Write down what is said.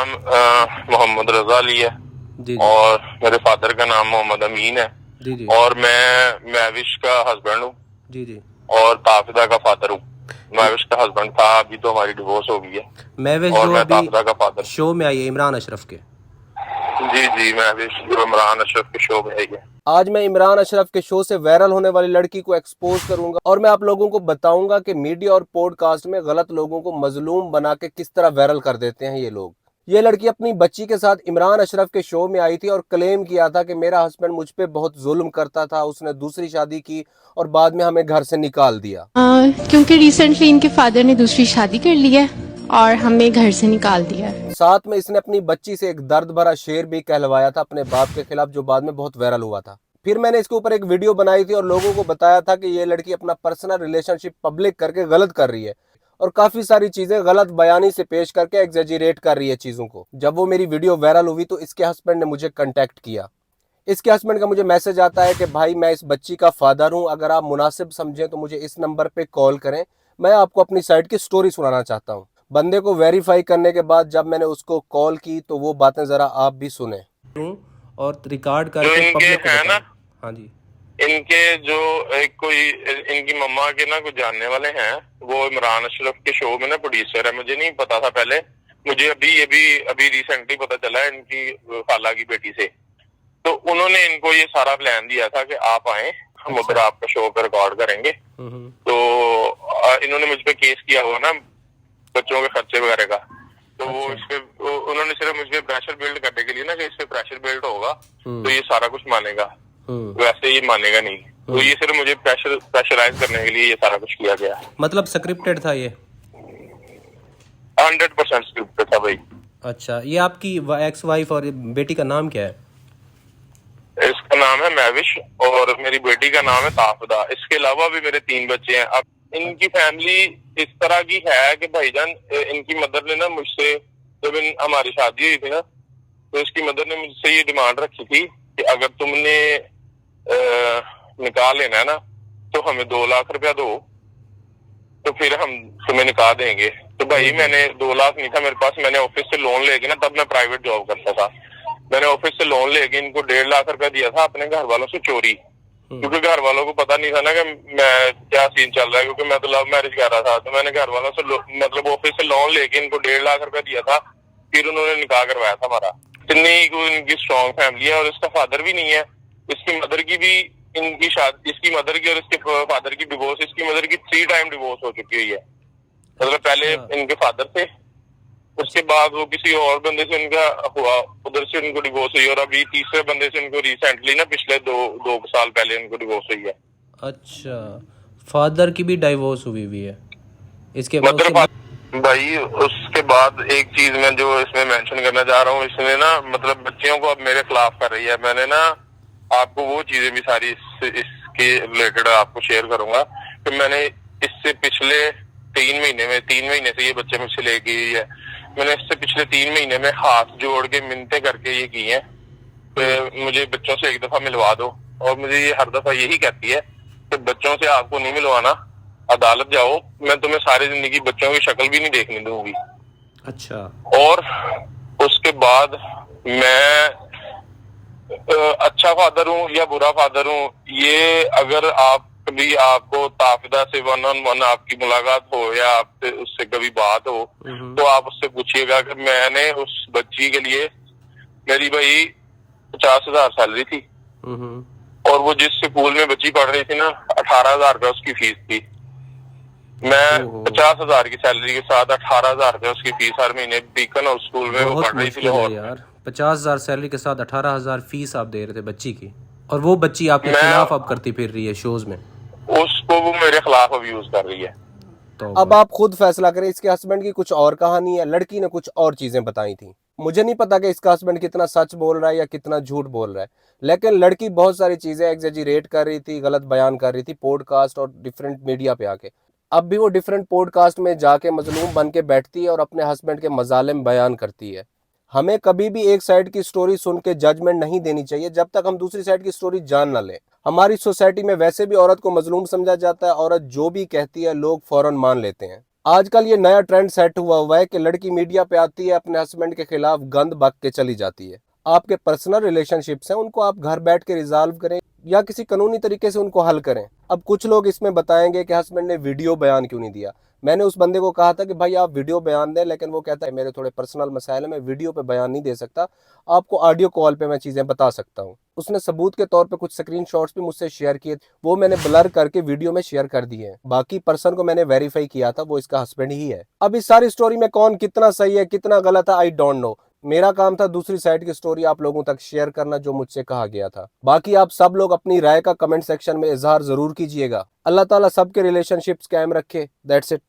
नाम मोहम्मद रजा अली है। जी जी और मेरे फादर का नाम मोहम्मद अमीन है। जी जी और मैं महविश का हस्बैंड हूँ जी जी। और ताफिदा का फादर हूँ। महविश का हस्बैंड था, अभी तो हमारी डिवोर्स हो गई है। महविश और जो मैं अभी ताफिदा का फादर। शो में आई है इमरान अशरफ के। जी जी, महविश जो इमरान अशरफ के शो में है। आज मैं इमरान अशरफ के शो से वायरल होने वाली लड़की को एक्सपोज करूंगा और मैं आप लोगों को बताऊंगा कि मीडिया और पॉडकास्ट में गलत लोगों को मजलूम बना के किस तरह वायरल कर देते हैं ये लोग। ये लड़की अपनी बच्ची के साथ इमरान अशरफ के शो में आई थी और क्लेम किया था कि मेरा हस्बैंड मुझ पे बहुत जुल्म करता था, उसने दूसरी शादी की और बाद में हमें घर से निकाल दिया। क्योंकि रिसेंटली इनके फादर ने दूसरी शादी कर ली है और हमें घर से निकाल दिया है। साथ में इसने अपनी बच्ची से एक दर्द भरा शेर भी कहलवाया था अपने बाप के खिलाफ, जो बाद में बहुत वायरल हुआ था। फिर मैंने इसके ऊपर एक वीडियो बनाई थी और लोगों को बताया था कि ये लड़की अपना पर्सनल रिलेशनशिप पब्लिक करके गलत कर रही है और काफी सारी चीजें गलत बयानी से पेश करके एग्जेजरेट कर रही है चीजों को। जब वो मेरी वीडियो वायरल हुई तो इसके हस्बैंड ने मुझे कांटेक्ट किया। इसके हस्बैंड का मुझे मैसेज आता है कि भाई मैं इस बच्ची का फादर हूं, अगर आप मुनासिब समझें तो मुझे इस नंबर पे कॉल करें, मैं आपको अपनी साइड की स्टोरी सुनाना चाहता हूं। बंदे को वेरीफाई करने के बाद जब मैंने उसको कॉल की तो वो बातें जरा आप भी सुने और रिकॉर्ड जो करके इनके पब्लिक को है ना, बताएं। हाँ जी। इनके जो एक कोई इनकी मम्मा के ना कुछ जानने वाले हैं, वो इमरान अशरफ के शो में ना प्रोड्यूसर है। मुझे नहीं पता था पहले, मुझे अभी रिसेंटली पता चला है इनकी खाला की बेटी से। तो उन्होंने इनको ये सारा प्लान दिया था कि आप आए, हम उधर आपका शो पे रिकॉर्ड करेंगे। तो इन्होंने मुझ पे केस किया हुआ ना बच्चों के खर्चे वगैरह का। तो वो इस पे उन्होंने सिर्फ मुझ पे प्रेशर बिल्ड करने के लिए ना कि इस पे प्रेशर बिल्ड होगा तो ये सारा कुछ मानेगा, वैसे ये मानेगा नहीं। तो ये सिर्फ मुझे प्रेशराइज करने के लिए ये सारा कुछ किया गया। मतलब स्क्रिप्टेड था ये? 100% स्क्रिप्टेड था भाई। अच्छा, ये आपकी एक्स वाइफ और बेटी का नाम क्या है? इसका नाम है महविश और मेरी बेटी का नाम है ताफिदा। इसके अलावा भी मेरे 3 बच्चे हैं। अब इनकी फैमिली इस तरह की है कि भाईजान, इनकी मदर ने ना मुझसे, जब हमारी शादी हुई थी ना, तो इसकी मदर ने मुझसे ये डिमांड रखी थी कि अगर तुमने निकाह लेना है ना तो हमें 2 लाख रुपया दो, तो फिर हम तुम्हें निकाह देंगे। तो भाई मैंने 2 लाख नहीं था मेरे पास, मैंने ऑफिस से लोन लेके ना, तब मैं प्राइवेट जॉब करता था, मैंने ऑफिस से लोन लेके इनको 1.5 लाख रुपया दिया था अपने घर वालों से चोरी। क्योंकि घर वालों को पता नहीं था ना कि मैं क्या सीन चल रहा है, क्योंकि मैं तो लव मैरिज कर रहा था। तो मैंने घर वालों से मतलब ऑफिस से लोन लेके इनको 1.5 लाख रुपया दिया था, फिर उन्होंने निकाह करवाया था हमारा। इतनी इनकी स्ट्रॉन्ग फैमिली है और इसका फादर भी नहीं है। इसकी मदर की भी, इनकी शादी, इसकी मदर की और इसके फादर की डिवोर्स, इसकी मदर की 3 टाइम डिवोर्स हो चुकी हुई है। मतलब पहले इनके फादर थे, उसके बाद वो किसी और बंदे से इनका हुआ, उधर से इनको डिवोर्स हुई, और अभी तीसरे बंदे से इनको रिसेंटली ना पिछले दो साल पहले इनको डिवोर्स हुई है। अच्छा, फादर की भी डाइवोर्स हुई है इसके मतलब भाई उसके बाद एक चीज मैं जो इसमें मेंशन करना चाह रहा हूँ, इसने ना मतलब बच्चियों को अब मेरे खिलाफ कर रही है। मैंने ना आपको वो चीजें भी सारी इसके रिलेटेड आपको शेयर करूंगा कि मैंने इससे पिछले 3 महीने से ये बच्चे मुझसे ले गई है। मैंने इससे पिछले 3 महीने में हाथ जोड़ के मिन्नतें करके ये की है कि मुझे बच्चों से एक दफा मिलवा दो, और मुझे ये हर दफा यही कहती है कि बच्चों से आपको नहीं मिलवाना, अदालत जाओ, मैं तुम्हें सारी जिंदगी बच्चों की शक्ल भी नहीं देखने दूंगी। अच्छा। और उसके बाद मैं अच्छा फादर हूँ या बुरा फादर हूँ, ये अगर आप कभी आपको ताफिदा से 1-on-1 आपकी मुलाकात हो या आपसे उससे कभी बात हो तो आप उससे पूछिएगा कि मैंने उस बच्ची के लिए, मेरी भाई 50,000 सैलरी थी और वो जिस स्कूल में बच्ची पढ़ रही थी ना 18,000 रुपया उसकी फीस थी। मैं 50,000 की सैलरी के साथ 18,000 रुपया उसकी फीस हर महीने बीकन और स्कूल में वो पढ़ रही थी यार। 50,000 सैलरी के साथ 18,000 फीस आप दे रहे थे बच्ची की, और वो बच्ची आपके खिलाफ अब करती फिर रही है शोज में, उसको वो मेरे खिलाफ अब यूज कर रही है। तो अब आप खुद फैसला करें। इसके हस्बैंड की कुछ और कहानी है, लड़की ने कुछ और चीजें बताई थी। मुझे नहीं पता कि इसका हस्बैंड कितना सच बोल रहा है या कितना झूठ बोल रहा है, लेकिन लड़की बहुत सारी चीजें एग्जेजरेट कर रही थी, गलत बयान कर रही थी पॉडकास्ट और डिफरेंट मीडिया पे आके। अब भी वो डिफरेंट पॉडकास्ट में जाके मजलूम बन के बैठती है और अपने हस्बैंड के मजालिम बयान करती है। हमें कभी भी एक साइड की स्टोरी सुन के जजमेंट नहीं देनी चाहिए जब तक हम दूसरी साइड की स्टोरी जान ना लें। हमारी सोसाइटी में वैसे भी औरत को मजलूम समझा जाता है, औरत जो भी कहती है लोग फौरन मान लेते हैं। आजकल ये नया ट्रेंड सेट हुआ है कि लड़की मीडिया पे आती है, अपने हस्बैंड के खिलाफ गंद बक के चली जाती है। आपके पर्सनल रिलेशनशिप्स हैं, उनको आप घर बैठ के रिजॉल्व करें या किसी कानूनी तरीके से उनको हल करें। अब कुछ लोग इसमें बताएंगे कि हस्बैंड ने वीडियो बयान क्यों नहीं दिया। मैंने उस बंदे को कहा था कि भाई आप वीडियो बयान दें, लेकिन वो कहता है मेरे थोड़े पर्सनल मसाइल है, मैं वीडियो पे बयान नहीं दे सकता, आपको ऑडियो कॉल पे मैं चीज़ें बता सकता हूँ। उसने सबूत के तौर पे कुछ स्क्रीनशॉट्स भी मुझसे शेयर किए, वो मैंने ब्लर करके वीडियो में शेयर कर दिए हैं। बाकी पर्सन को मैंने वेरीफाई किया था, वो इसका हस्बैंड ही है। अब इस सारी स्टोरी में कौन कितना सही है कितना गलत है, आई डोंट नो। मेरा काम था दूसरी साइड की स्टोरी आप लोगों तक शेयर करना, जो मुझसे कहा गया था। बाकी आप सब लोग अपनी राय का कमेंट सेक्शन में इजहार जरूर कीजिएगा। अल्लाह ताला सबके रिलेशनशिप्स कायम रखे। That's it.